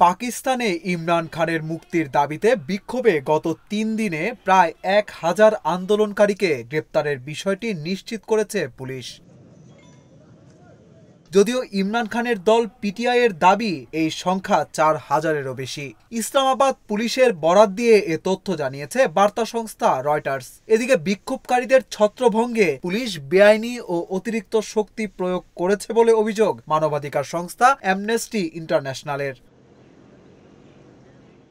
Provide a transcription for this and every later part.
পাকিস্তানে ইমরান খানের মুক্তির দাবিতে বিক্ষোভে গত ৩ দিনে প্রায় ১,০০০ আন্দোলনকারীকে গ্রেপ্তারের বিষয়টি নিশ্চিত করেছে পুলিশ। যদিও ইমরান খানের দল পিটিআইয়ের দাবি এই সংখ্যা ৪,০০০-এরও বেশি। ইসলামাবাদ পুলিশের বরাত দিয়ে এ তথ্য জানিয়েছে বার্তা সংস্থা রয়টার্স। এদিকে বিক্ষোভকারীদের ছত্রভঙ্গে পুলিশ বেআইনি ও অতিরিক্ত শক্তি প্রয়োগ করেছে বলে অভিযোগ মানবাধিকার সংস্থা অ্যামনেস্টি ইন্টারন্যাশনালের।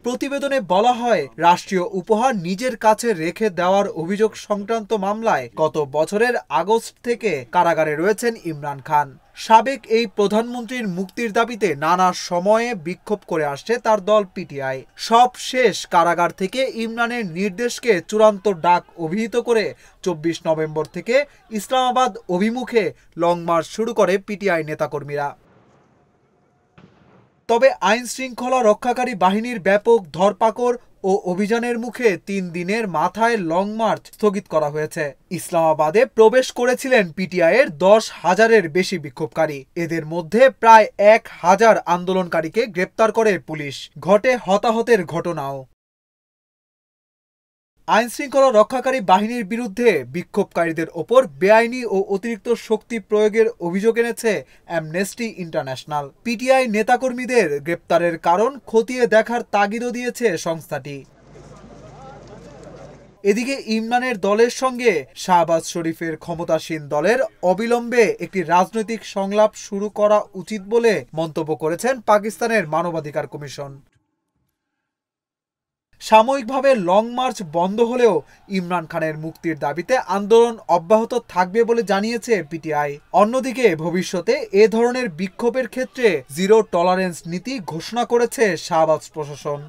প্রতিবেদনে বলা হয়, রাষ্ট্রীয় উপহার নিজের কাছে রেখে দেওয়ার অভিযোগ সংক্রান্ত মামলায় গত বছরের আগস্ট থেকে কারাগারে রয়েছেন ইমরান খান। সাবেক এই প্রধানমন্ত্রীর মুক্তির দাবিতে নানা সময়ে বিক্ষোভ করে আসছে তার দল পিটিআই। সব শেষ কারাগার থেকে ইমরানের নির্দেশকে চূড়ান্ত ডাক অভিহিত করে ২৪ নভেম্বর থেকে ইসলামাবাদ অভিমুখে লং মার্চ শুরু করে পিটিআই নেতাকর্মীরা। তবে আইন শৃঙ্খলা রক্ষাকারী বাহিনীর ব্যাপক ধরপাকড় ও অভিযানের মুখে ৩ দিনের মাথায় লং মার্চ স্থগিত করা হয়েছে। ইসলামাবাদে প্রবেশ করেছিলেন পিটিআইয়ের ১০,০০০-এর বেশি বিক্ষোভকারী। এদের মধ্যে প্রায় ১,০০০ আন্দোলনকারীকে গ্রেপ্তার করে পুলিশ। ঘটে হতাহতের ঘটনাও। আইন শৃঙ্খলা রক্ষাকারী বাহিনীর বিরুদ্ধে বিক্ষোভকারীদের ওপর বেআইনি ও অতিরিক্ত শক্তি প্রয়োগের অভিযোগ এনেছে অ্যামনেস্টি ইন্টারন্যাশনাল। পিটিআই নেতাকর্মীদের গ্রেপ্তারের কারণ খতিয়ে দেখার তাগিদও দিয়েছে সংস্থাটি। এদিকে ইমরানের দলের সঙ্গে শাহবাজ শরীফের ক্ষমতাসীন দলের অবিলম্বে একটি রাজনৈতিক সংলাপ শুরু করা উচিত বলে মন্তব্য করেছেন পাকিস্তানের মানবাধিকার কমিশন। সাময়িকভাবে লং মার্চ বন্ধ হলেও ইমরান খানের মুক্তির দাবিতে আন্দোলন অব্যাহত থাকবে বলে জানিয়েছে পিটিআই। অন্যদিকে ভবিষ্যতে এ ধরনের বিক্ষোভের ক্ষেত্রে জিরো টলারেন্স নীতি ঘোষণা করেছে শাহবাজ প্রশাসন।